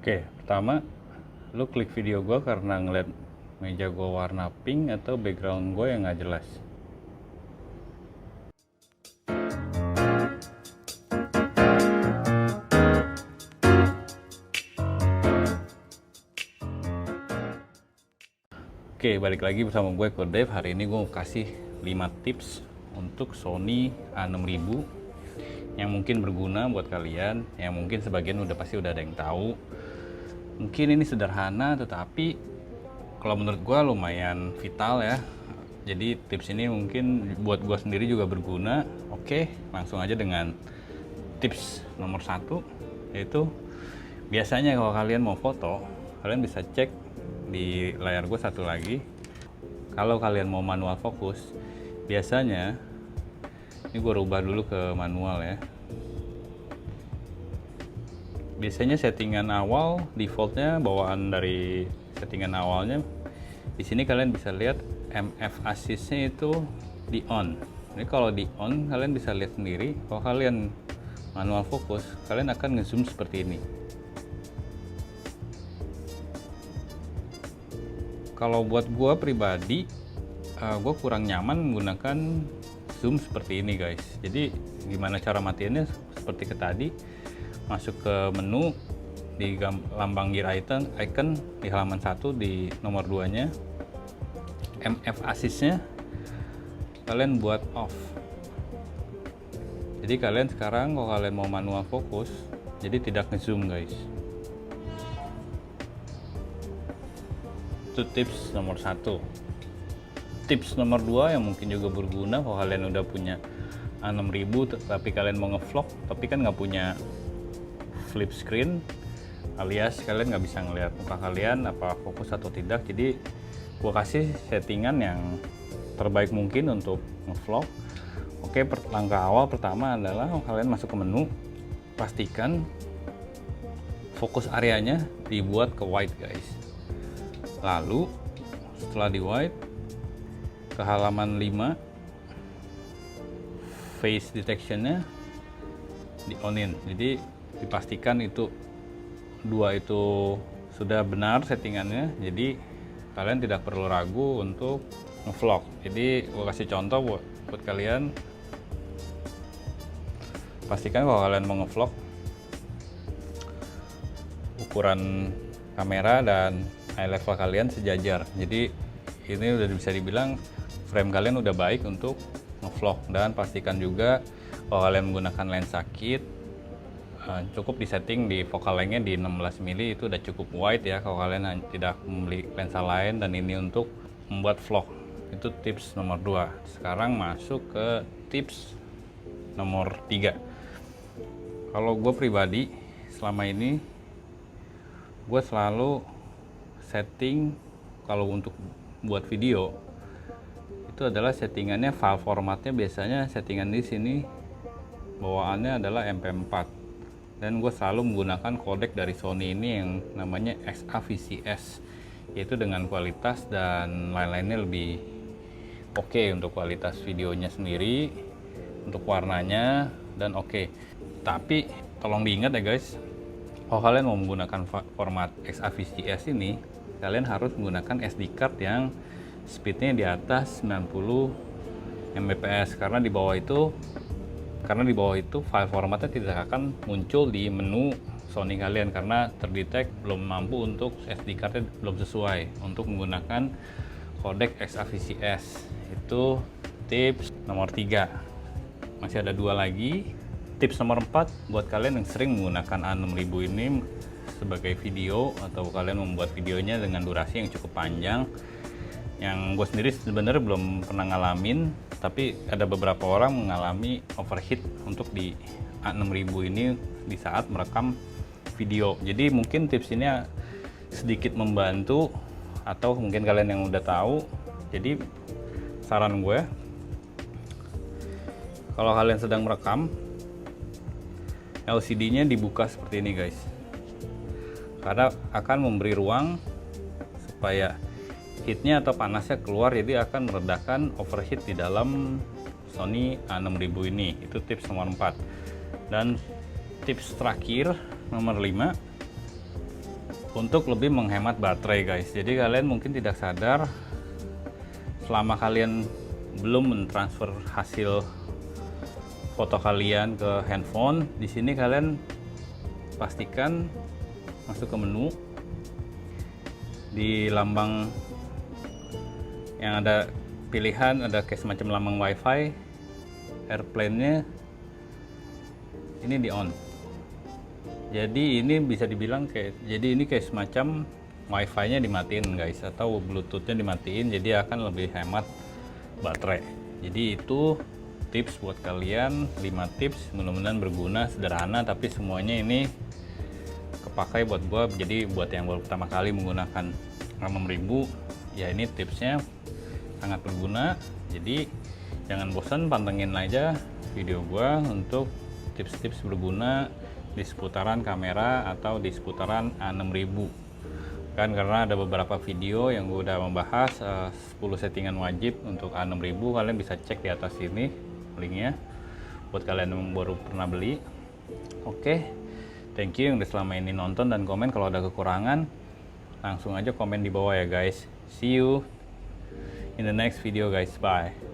Oke, pertama lu klik video gue karena ngeliat meja gue warna pink atau background gue yang nggak jelas. Oke, balik lagi bersama gue Kodev. Hari ini gue mau kasih 5 tips untuk Sony A6000 yang mungkin berguna buat kalian, yang mungkin sebagian pasti udah ada yang tahu. Mungkin ini sederhana, tetapi kalau menurut gue lumayan vital ya. Jadi tips ini mungkin buat gue sendiri juga berguna. Oke, langsung aja dengan tips nomor 1, yaitu biasanya kalau kalian mau foto, kalian bisa cek di layar gue satu lagi. Kalau kalian mau manual fokus, biasanya ini gue rubah dulu ke manual ya. Biasanya settingan awal defaultnya, bawaan dari settingan awalnya, di sini kalian bisa lihat MF assist-nya itu di on. Jadi kalau di on kalian bisa lihat sendiri. Kalau kalian manual fokus, kalian akan ngezoom seperti ini. Kalau buat gua pribadi, gua kurang nyaman menggunakan zoom seperti ini guys. Jadi gimana cara matiinnya? Seperti ke tadi, masuk ke menu di lambang gear icon di halaman 1 di nomor 2 nya, MF assist-nya kalian buat off. Jadi kalian sekarang kalau kalian mau manual fokus, jadi tidak ngezoom guys. Itu tips nomor 1. Tips nomor 2 yang mungkin juga berguna kalau kalian udah punya A6000 tapi kalian mau ngevlog tapi kan nggak punya flip screen, alias kalian nggak bisa ngelihat muka kalian apa fokus atau tidak. Jadi gua kasih settingan yang terbaik mungkin untuk ngevlog. Oke, langkah awal pertama adalah kalian masuk ke menu, pastikan fokus areanya dibuat ke wide guys. Lalu setelah di wide, ke halaman 5, face detection-nya di onin. Jadi dipastikan itu 2 itu sudah benar settingannya, jadi kalian tidak perlu ragu untuk ngevlog. Jadi gue kasih contoh buat kalian, pastikan kalau kalian mau ngevlog, ukuran kamera dan eye level kalian sejajar. Jadi ini udah bisa dibilang frame kalian udah baik untuk ngevlog. Dan pastikan juga kalau kalian menggunakan lensa kit, cukup disetting di focal length-nya di 16 mili, itu udah cukup wide ya kalau kalian tidak membeli lensa lain. Dan ini untuk membuat vlog. Itu tips nomor 2. Sekarang masuk ke tips nomor 3. Kalau gue pribadi selama ini gue selalu setting kalau untuk buat video itu adalah settingannya, file formatnya biasanya settingan di sini bawaannya adalah MP4, dan gue selalu menggunakan codec dari Sony ini yang namanya XAVCS, yaitu dengan kualitas dan lain-lainnya lebih oke untuk kualitas videonya sendiri, untuk warnanya dan oke. Tapi tolong diingat ya guys, kalau kalian mau menggunakan format XAVCS ini, kalian harus menggunakan SD card yang speednya di atas 90 Mbps, karena di bawah itu file formatnya tidak akan muncul di menu Sony kalian karena terdetek belum mampu untuk SD cardnya belum sesuai untuk menggunakan codec XAVCS. Itu tips nomor 3. Masih ada 2 lagi. Tips nomor 4 buat kalian yang sering menggunakan A6000 ini sebagai video, atau kalian membuat videonya dengan durasi yang cukup panjang, yang gue sendiri sebenarnya belum pernah ngalamin, tapi ada beberapa orang mengalami overheat untuk di A6000 ini di saat merekam video. Jadi mungkin tips ini sedikit membantu, atau mungkin kalian yang udah tahu. Jadi saran gue, kalau kalian sedang merekam, LCD-nya dibuka seperti ini guys, karena akan memberi ruang supaya heatnya atau panasnya keluar, jadi akan meredakan overheat di dalam Sony A6000 ini. Itu tips nomor 4. Dan tips terakhir nomor 5, untuk lebih menghemat baterai guys. Jadi kalian mungkin tidak sadar, selama kalian belum mentransfer hasil foto kalian ke handphone, di sini kalian pastikan masuk ke menu, di lambang yang ada pilihan, ada kayak semacam lambang wifi, airplane-nya ini di on. Jadi ini bisa dibilang kayak semacam wifi-nya dimatiin guys, atau bluetooth-nya dimatiin, jadi akan lebih hemat baterai. Jadi itu tips buat kalian, 5 tips, mudah-mudahan berguna, sederhana tapi semuanya ini kepakai buat gua. Jadi buat yang baru pertama kali menggunakan 6000, ya ini tipsnya sangat berguna. Jadi jangan bosan, pantengin aja video gua untuk tips-tips berguna di seputaran kamera atau di seputaran A6000 kan, karena ada beberapa video yang gue udah membahas 10 settingan wajib untuk A6000. Kalian bisa cek di atas sini linknya buat kalian yang baru pernah beli. Oke, thank you yang udah selama ini nonton dan komen. Kalau ada kekurangan langsung aja komen di bawah ya guys. See you in the next video guys, bye.